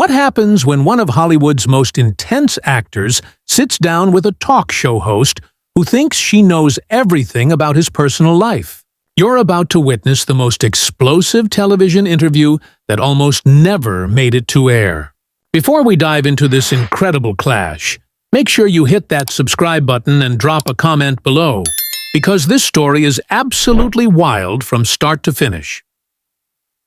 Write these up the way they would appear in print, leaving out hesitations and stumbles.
What happens when one of Hollywood's most intense actors sits down with a talk show host who thinks she knows everything about his personal life? You're about to witness the most explosive television interview that almost never made it to air. Before we dive into this incredible clash, make sure you hit that subscribe button and drop a comment below, because this story is absolutely wild from start to finish.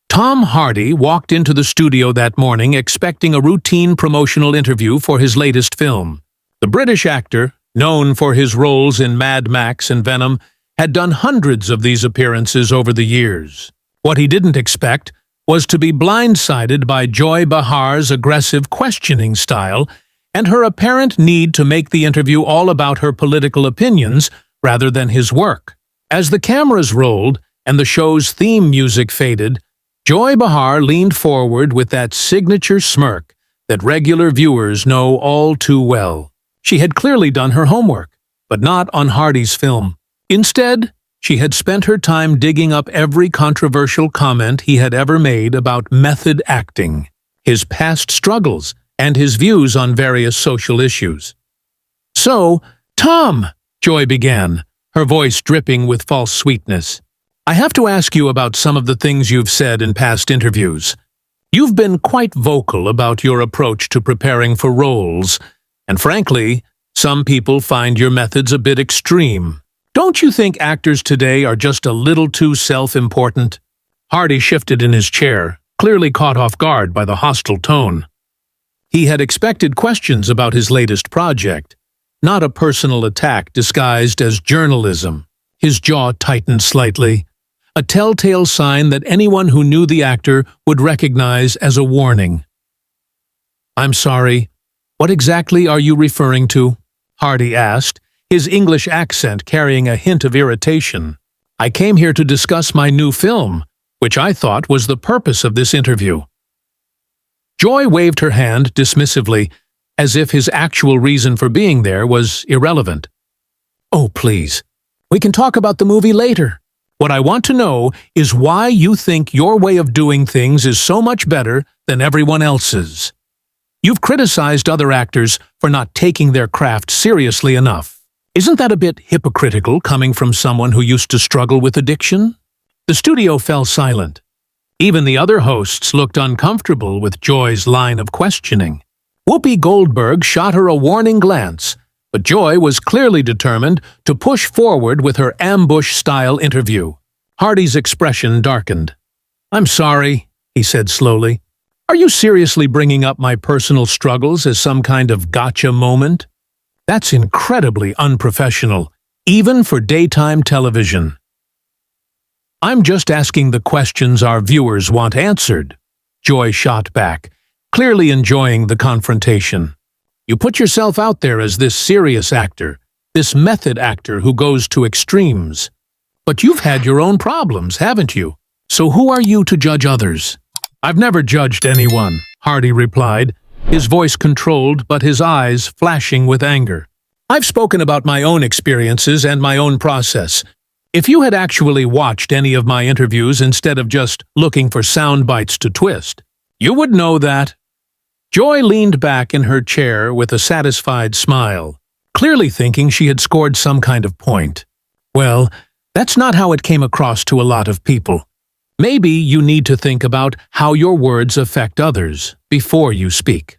Tom Hardy walked into the studio that morning expecting a routine promotional interview for his latest film. The British actor, known for his roles in Mad Max and Venom, had done hundreds of these appearances over the years. What he didn't expect was to be blindsided by Joy Behar's aggressive questioning style and her apparent need to make the interview all about her political opinions rather than his work. As the cameras rolled and the show's theme music faded, Joy Behar leaned forward with that signature smirk that regular viewers know all too well. She had clearly done her homework, but not on Hardy's film. Instead, she had spent her time digging up every controversial comment he had ever made about method acting, his past struggles, and his views on various social issues. "So, Tom," Joy began, her voice dripping with false sweetness, "I have to ask you about some of the things you've said in past interviews. You've been quite vocal about your approach to preparing for roles, and frankly, some people find your methods a bit extreme. Don't you think actors today are just a little too self-important?" Hardy shifted in his chair, clearly caught off guard by the hostile tone. He had expected questions about his latest project, not a personal attack disguised as journalism. His jaw tightened slightly, a telltale sign that anyone who knew the actor would recognize as a warning. "I'm sorry, what exactly are you referring to?" Hardy asked, his English accent carrying a hint of irritation. "I came here to discuss my new film, which I thought was the purpose of this interview." Joy waved her hand dismissively, as if his actual reason for being there was irrelevant. "Oh, please. We can talk about the movie later. What I want to know is why you think your way of doing things is so much better than everyone else's. You've criticized other actors for not taking their craft seriously enough. Isn't that a bit hypocritical coming from someone who used to struggle with addiction?" The studio fell silent. Even the other hosts looked uncomfortable with Joy's line of questioning. Whoopi Goldberg shot her a warning glance, but Joy was clearly determined to push forward with her ambush-style interview. Hardy's expression darkened. "I'm sorry," he said slowly. "Are you seriously bringing up my personal struggles as some kind of gotcha moment? That's incredibly unprofessional, even for daytime television." "I'm just asking the questions our viewers want answered," Joy shot back, clearly enjoying the confrontation. "You put yourself out there as this serious actor, this method actor who goes to extremes. But you've had your own problems, haven't you? So who are you to judge others?" "I've never judged anyone," Hardy replied, his voice controlled but his eyes flashing with anger. "I've spoken about my own experiences and my own process. If you had actually watched any of my interviews instead of just looking for sound bites to twist, you would know that." Joy leaned back in her chair with a satisfied smile, clearly thinking she had scored some kind of point. "Well, that's not how it came across to a lot of people. Maybe you need to think about how your words affect others before you speak."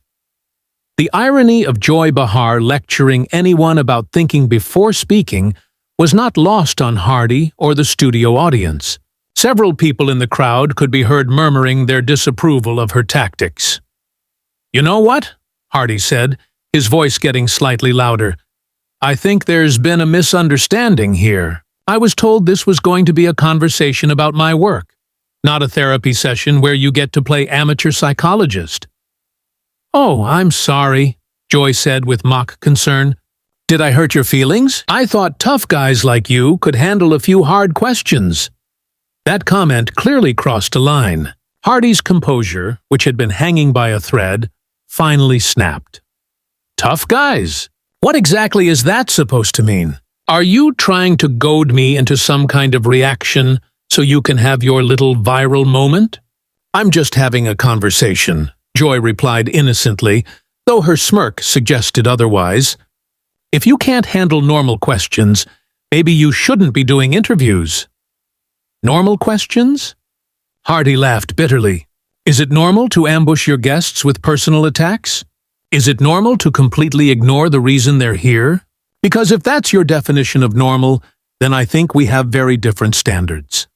The irony of Joy Behar lecturing anyone about thinking before speaking was not lost on Hardy or the studio audience. Several people in the crowd could be heard murmuring their disapproval of her tactics. "You know what?" Hardy said, his voice getting slightly louder. "I think there's been a misunderstanding here. I was told this was going to be a conversation about my work, not a therapy session where you get to play amateur psychologist." "Oh, I'm sorry," Joy said with mock concern. "Did I hurt your feelings? I thought tough guys like you could handle a few hard questions." That comment clearly crossed a line. Hardy's composure, which had been hanging by a thread, finally snapped. "Tough guys? What exactly is that supposed to mean? Are you trying to goad me into some kind of reaction so you can have your little viral moment?" "I'm just having a conversation," Joy replied innocently, though her smirk suggested otherwise. If you can't handle normal questions, maybe you shouldn't be doing interviews. Normal questions? Hardy laughed bitterly. Is it normal to ambush your guests with personal attacks? Is it normal to completely ignore the reason they're here? Because if that's your definition of normal, then I think we have very different standards.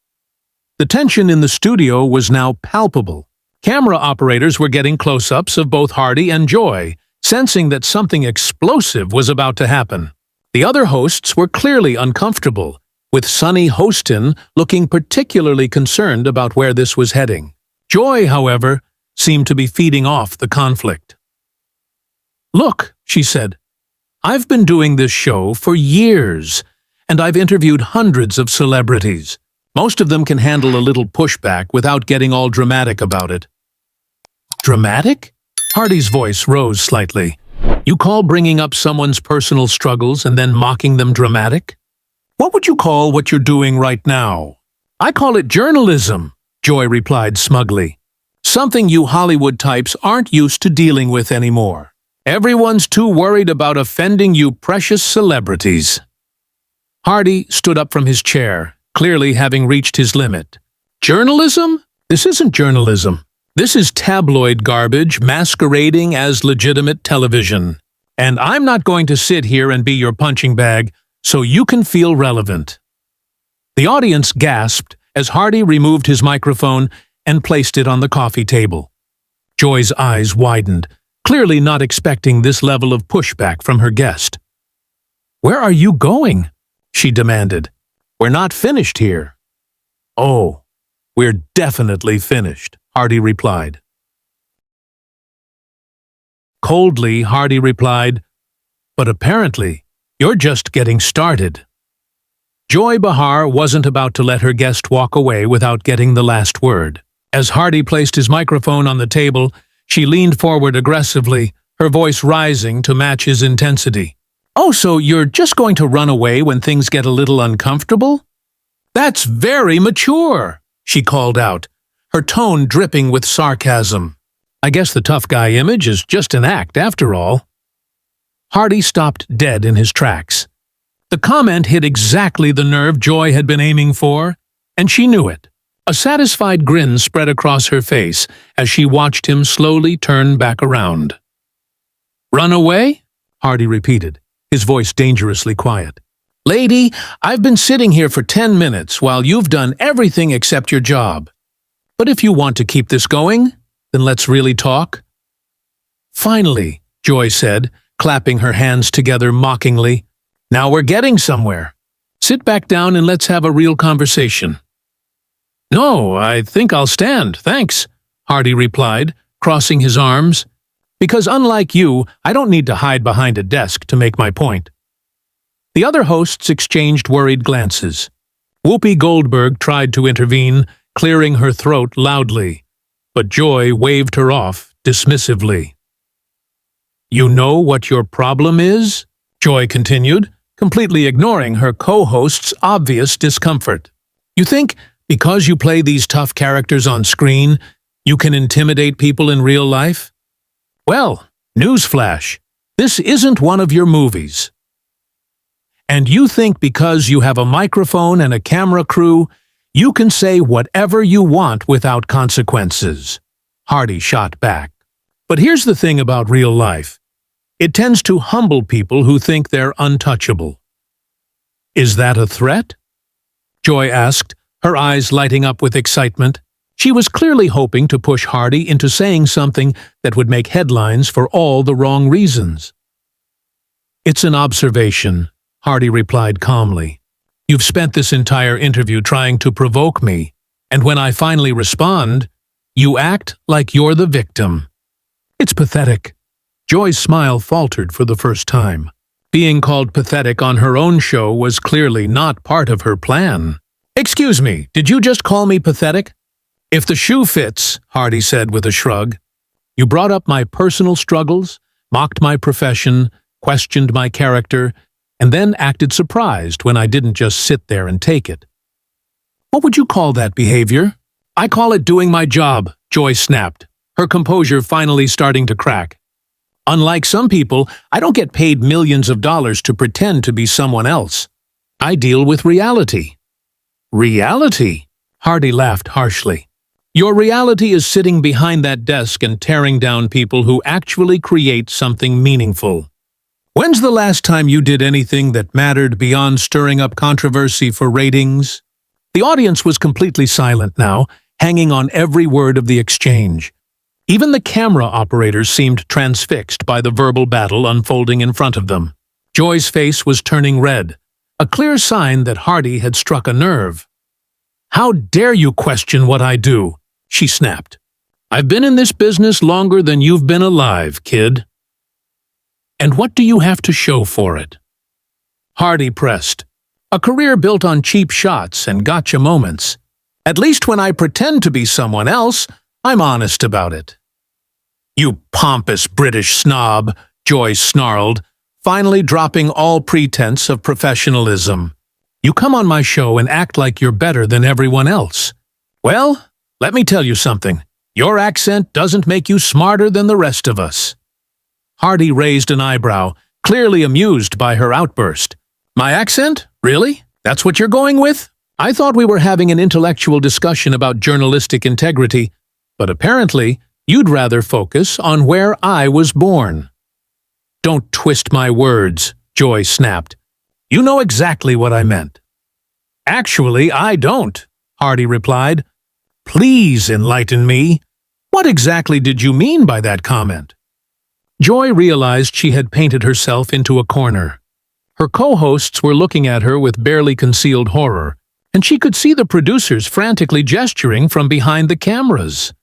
The tension in the studio was now palpable. Camera operators were getting close-ups of both Hardy and Joy, sensing that something explosive was about to happen. The other hosts were clearly uncomfortable, with Sunny Hostin looking particularly concerned about where this was heading. Joy, however, seemed to be feeding off the conflict. "Look," she said, "I've been doing this show for years, and I've interviewed hundreds of celebrities. Most of them can handle a little pushback without getting all dramatic about it." Dramatic? Hardy's voice rose slightly. You call bringing up someone's personal struggles and then mocking them dramatic? What would you call what you're doing right now? I call it journalism, Joy replied smugly. Something you Hollywood types aren't used to dealing with anymore. Everyone's too worried about offending you precious celebrities. Hardy stood up from his chair, clearly having reached his limit. Journalism? This isn't journalism. This is tabloid garbage masquerading as legitimate television. And I'm not going to sit here and be your punching bag so you can feel relevant. The audience gasped as Hardy removed his microphone and placed it on the coffee table. Joy's eyes widened, clearly not expecting this level of pushback from her guest. "Where are you going?" she demanded. "We're not finished here." "Oh, we're definitely finished," Hardy replied. Coldly, Hardy replied, "But apparently, you're just getting started." Joy Behar wasn't about to let her guest walk away without getting the last word. As Hardy placed his microphone on the table, she leaned forward aggressively, her voice rising to match his intensity. "Oh, so you're just going to run away when things get a little uncomfortable? That's very mature," she called out, her tone dripping with sarcasm. "I guess the tough guy image is just an act after all." Hardy stopped dead in his tracks. The comment hit exactly the nerve Joy had been aiming for, and she knew it. A satisfied grin spread across her face as she watched him slowly turn back around. "Run away?" Hardy repeated, his voice dangerously quiet. "Lady, I've been sitting here for 10 minutes while you've done everything except your job. But if you want to keep this going, then let's really talk." "Finally," Joy said, clapping her hands together mockingly. "Now we're getting somewhere. Sit back down and let's have a real conversation." "No, I think I'll stand, thanks," Hardy replied, crossing his arms. "Because unlike you, I don't need to hide behind a desk to make my point." The other hosts exchanged worried glances. Whoopi Goldberg tried to intervene, clearing her throat loudly, but Joy waved her off dismissively. "You know what your problem is?" Joy continued, completely ignoring her co-host's obvious discomfort. "You think, because you play these tough characters on screen, you can intimidate people in real life? Well, newsflash, this isn't one of your movies. And you think because you have a microphone and a camera crew, you can say whatever you want without consequences," Hardy shot back. "But here's the thing about real life. It tends to humble people who think they're untouchable." "Is that a threat?" Joy asked, her eyes lighting up with excitement. She was clearly hoping to push Hardy into saying something that would make headlines for all the wrong reasons. "It's an observation," Hardy replied calmly. "You've spent this entire interview trying to provoke me, and when I finally respond, you act like you're the victim. It's pathetic." Joy's smile faltered for the first time. Being called pathetic on her own show was clearly not part of her plan. "Excuse me, did you just call me pathetic?" "If the shoe fits," Hardy said with a shrug. "You brought up my personal struggles, mocked my profession, questioned my character, and then acted surprised when I didn't just sit there and take it. What would you call that behavior?" "I call it doing my job," Joy snapped. her composure finally starting to crack. "Unlike some people, I don't get paid millions of dollars to pretend to be someone else. I deal with reality." "Reality?" Hardy laughed harshly. "Your reality is sitting behind that desk and tearing down people who actually create something meaningful. When's the last time you did anything that mattered beyond stirring up controversy for ratings?" The audience was completely silent now, hanging on every word of the exchange. Even the camera operators seemed transfixed by the verbal battle unfolding in front of them. Joy's face was turning red, a clear sign that Hardy had struck a nerve. "How dare you question what I do?" she snapped. "I've been in this business longer than you've been alive, kid. And what do you have to show for it?" Hardy pressed. "A career built on cheap shots and gotcha moments. At least when I pretend to be someone else, I'm honest about it." "You pompous British snob," Joy snarled, finally dropping all pretense of professionalism. "You come on my show and act like you're better than everyone else. Well, let me tell you something. Your accent doesn't make you smarter than the rest of us." Hardy raised an eyebrow, clearly amused by her outburst. "My accent? Really? That's what you're going with? I thought we were having an intellectual discussion about journalistic integrity, but apparently you'd rather focus on where I was born." "Don't twist my words," Joy snapped. "You know exactly what I meant." "Actually, I don't," Hardy replied. "Please enlighten me. What exactly did you mean by that comment?" Joy realized she had painted herself into a corner. Her co-hosts were looking at her with barely concealed horror, and she could see the producers frantically gesturing from behind the cameras.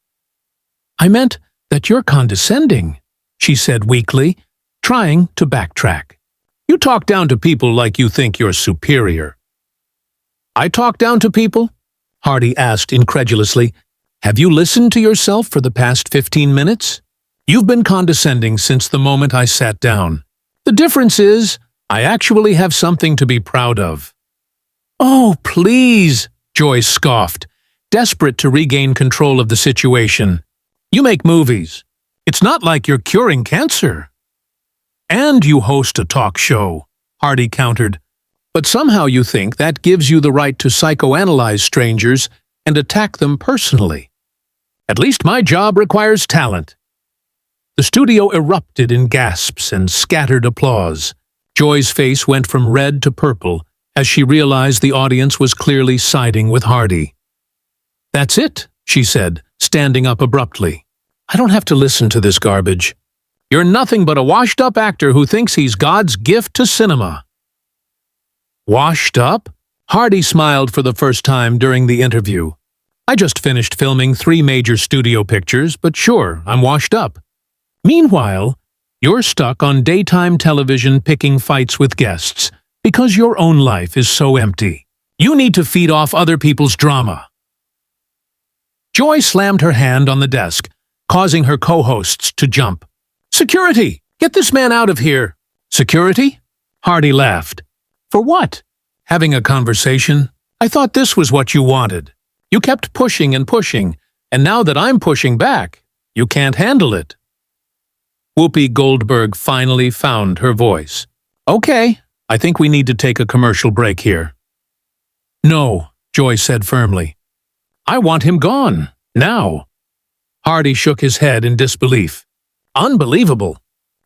"I meant that you're condescending," she said weakly, trying to backtrack. "You talk down to people like you think you're superior." "I talk down to people?" Hardy asked incredulously. "Have you listened to yourself for the past 15 minutes? You've been condescending since the moment I sat down. The difference is, I actually have something to be proud of." "Oh, please," Joy scoffed, desperate to regain control of the situation. "You make movies. It's not like you're curing cancer." "And you host a talk show," Hardy countered. "But somehow you think that gives you the right to psychoanalyze strangers and attack them personally. At least my job requires talent." The studio erupted in gasps and scattered applause. Joy's face went from red to purple as she realized the audience was clearly siding with Hardy. "That's it," she said, standing up abruptly. "I don't have to listen to this garbage. You're nothing but a washed-up actor who thinks he's God's gift to cinema." "Washed up?" Hardy smiled for the first time during the interview. "I just finished filming 3 major studio pictures, but sure, I'm washed up. Meanwhile, you're stuck on daytime television picking fights with guests because your own life is so empty. You need to feed off other people's drama." Joy slammed her hand on the desk, causing her co-hosts to jump. "Security! Get this man out of here!" "Security?" Hardy laughed. "For what? Having a conversation? I thought this was what you wanted. You kept pushing and pushing, and now that I'm pushing back, you can't handle it." Whoopi Goldberg finally found her voice. "Okay, I think we need to take a commercial break here." "No," Joy said firmly. "I want him gone, now." Hardy shook his head in disbelief. "Unbelievable.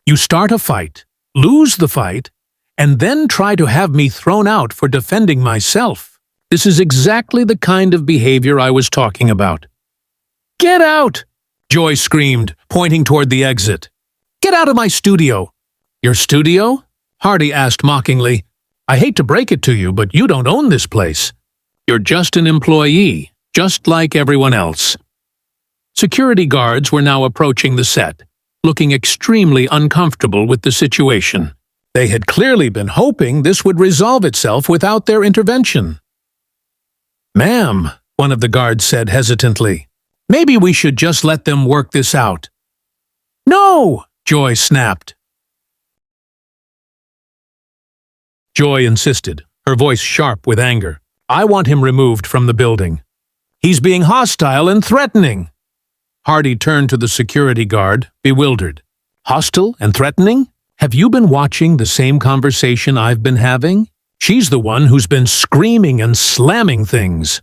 You start a fight, lose the fight, and then try to have me thrown out for defending myself. This is exactly the kind of behavior I was talking about." "Get out!" Joy screamed, pointing toward the exit. "Get out of my studio." "Your studio?" Hardy asked mockingly. "I hate to break it to you, but you don't own this place. You're just an employee, just like everyone else." Security guards were now approaching the set, looking extremely uncomfortable with the situation. They had clearly been hoping this would resolve itself without their intervention. "Ma'am," one of the guards said hesitantly, "maybe we should just let them work this out." "No!" Joy snapped. Joy insisted, her voice sharp with anger. "I want him removed from the building. He's being hostile and threatening." Hardy turned to the security guard, bewildered. Hostile and threatening? Have you been watching the same conversation I've been having? She's the one who's been screaming and slamming things.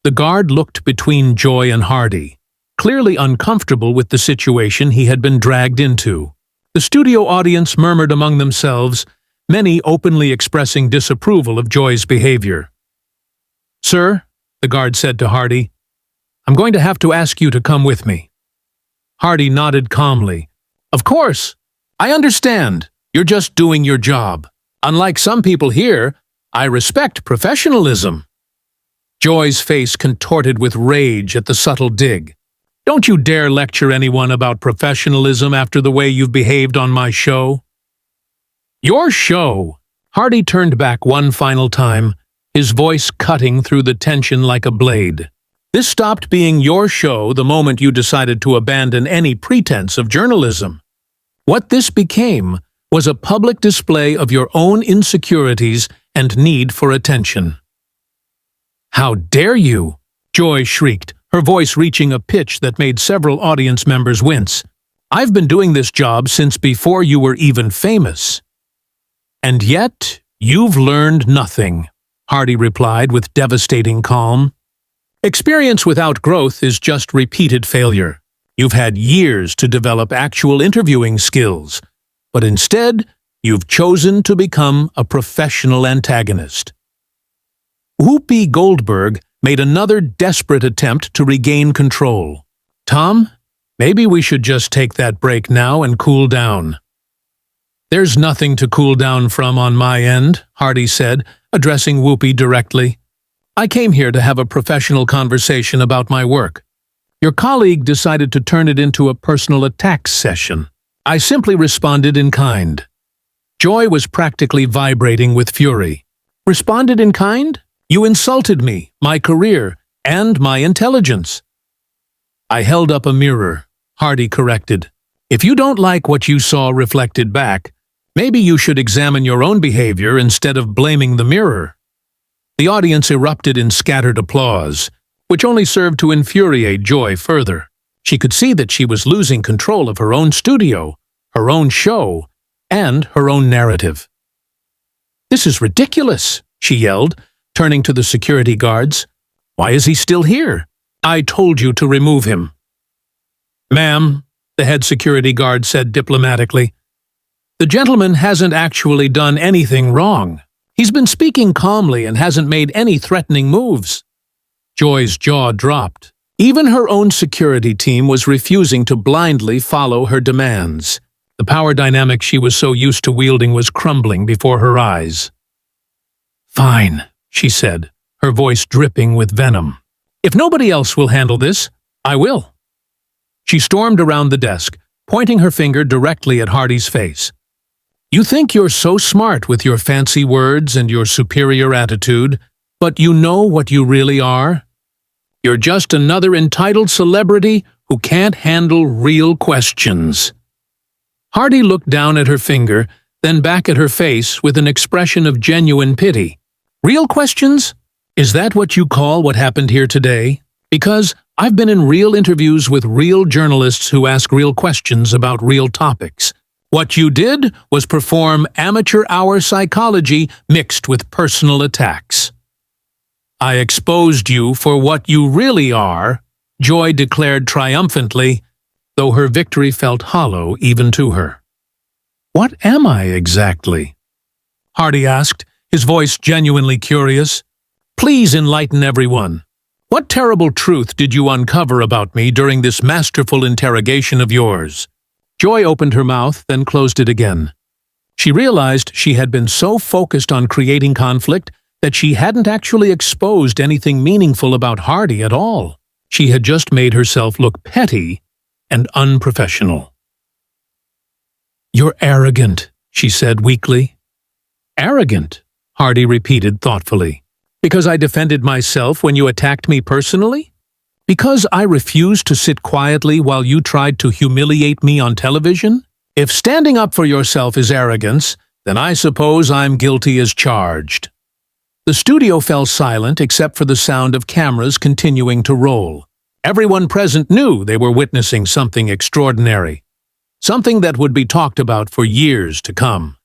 The guard looked between Joy and Hardy, clearly uncomfortable with the situation he had been dragged into. The studio audience murmured among themselves, many openly expressing disapproval of Joy's behavior. "Sir," the guard said to Hardy, "I'm going to have to ask you to come with me." Hardy nodded calmly. "Of course. I understand. You're just doing your job. Unlike some people here, I respect professionalism." Joy's face contorted with rage at the subtle dig. "Don't you dare lecture anyone about professionalism after the way you've behaved on my show." "Your show?" Hardy turned back one final time, his voice cutting through the tension like a blade. "This stopped being your show the moment you decided to abandon any pretense of journalism. What this became was a public display of your own insecurities and need for attention." "How dare you!" Joy shrieked, her voice reaching a pitch that made several audience members wince. "I've been doing this job since before you were even famous." "And yet, you've learned nothing," Hardy replied with devastating calm. "Experience without growth is just repeated failure. You've had years to develop actual interviewing skills, but instead, you've chosen to become a professional antagonist." Whoopi Goldberg made another desperate attempt to regain control. "Tom, maybe we should just take that break now and cool down." "There's nothing to cool down from on my end," Hardy said, addressing Whoopi directly. "I came here to have a professional conversation about my work. Your colleague decided to turn it into a personal attack session. I simply responded in kind." Joy was practically vibrating with fury. "Responded in kind? You insulted me, my career, and my intelligence." "I held up a mirror," Hardy corrected. "If you don't like what you saw reflected back, maybe you should examine your own behavior instead of blaming the mirror." The audience erupted in scattered applause, which only served to infuriate Joy further. She could see that she was losing control of her own studio, her own show, and her own narrative. "This is ridiculous," she yelled, turning to the security guards. "Why is he still here? I told you to remove him." "Ma'am," the head security guard said diplomatically, "the gentleman hasn't actually done anything wrong. He's been speaking calmly and hasn't made any threatening moves." Joy's jaw dropped. Even her own security team was refusing to blindly follow her demands. The power dynamic she was so used to wielding was crumbling before her eyes. "Fine," she said, her voice dripping with venom. "If nobody else will handle this, I will." She stormed around the desk, pointing her finger directly at Hardy's face. "You think you're so smart with your fancy words and your superior attitude, but you know what you really are? You're just another entitled celebrity who can't handle real questions." Hardy looked down at her finger, then back at her face with an expression of genuine pity. "Real questions? Is that what you call what happened here today? Because I've been in real interviews with real journalists who ask real questions about real topics. What you did was perform amateur-hour psychology mixed with personal attacks." "I exposed you for what you really are," Joy declared triumphantly, though her victory felt hollow even to her. "What am I exactly?" Hardy asked, his voice genuinely curious. "Please enlighten everyone. What terrible truth did you uncover about me during this masterful interrogation of yours?" Joy opened her mouth, then closed it again. She realized she had been so focused on creating conflict that she hadn't actually exposed anything meaningful about Hardy at all. She had just made herself look petty and unprofessional. "You're arrogant," she said weakly. "Arrogant?" Hardy repeated thoughtfully. "Because I defended myself when you attacked me personally? Because I refused to sit quietly while you tried to humiliate me on television? If standing up for yourself is arrogance, then I suppose I'm guilty as charged." The studio fell silent except for the sound of cameras continuing to roll. Everyone present knew they were witnessing something extraordinary, something that would be talked about for years to come.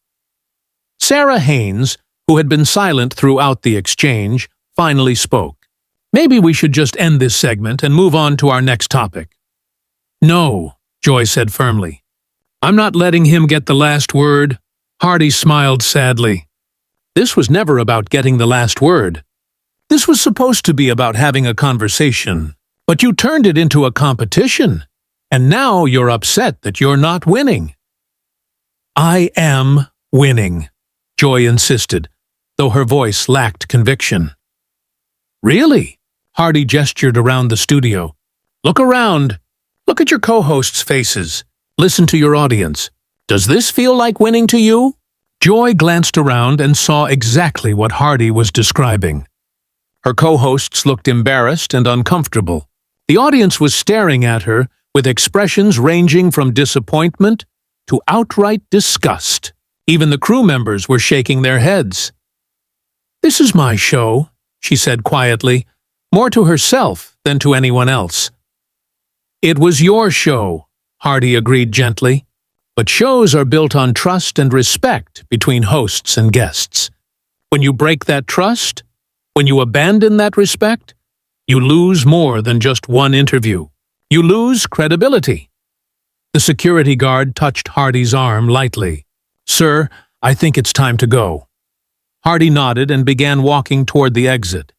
Sarah Haynes, who had been silent throughout the exchange, finally spoke. Maybe we should just end this segment and move on to our next topic. No, Joy said firmly. I'm not letting him get the last word. Hardy smiled sadly. This was never about getting the last word. This was supposed to be about having a conversation. But you turned it into a competition, and now you're upset that you're not winning. I am winning, Joy insisted, though her voice lacked conviction. Really? Hardy gestured around the studio. Look around. Look at your co-hosts' faces. Listen to your audience. Does this feel like winning to you? Joy glanced around and saw exactly what Hardy was describing. Her co-hosts looked embarrassed and uncomfortable. The audience was staring at her with expressions ranging from disappointment to outright disgust. Even the crew members were shaking their heads. This is my show, she said quietly, more to herself than to anyone else. It was your show, Hardy agreed gently, but shows are built on trust and respect between hosts and guests. When you break that trust, when you abandon that respect, you lose more than just one interview. You lose credibility. The security guard touched Hardy's arm lightly. Sir, I think it's time to go. Hardy nodded and began walking toward the exit.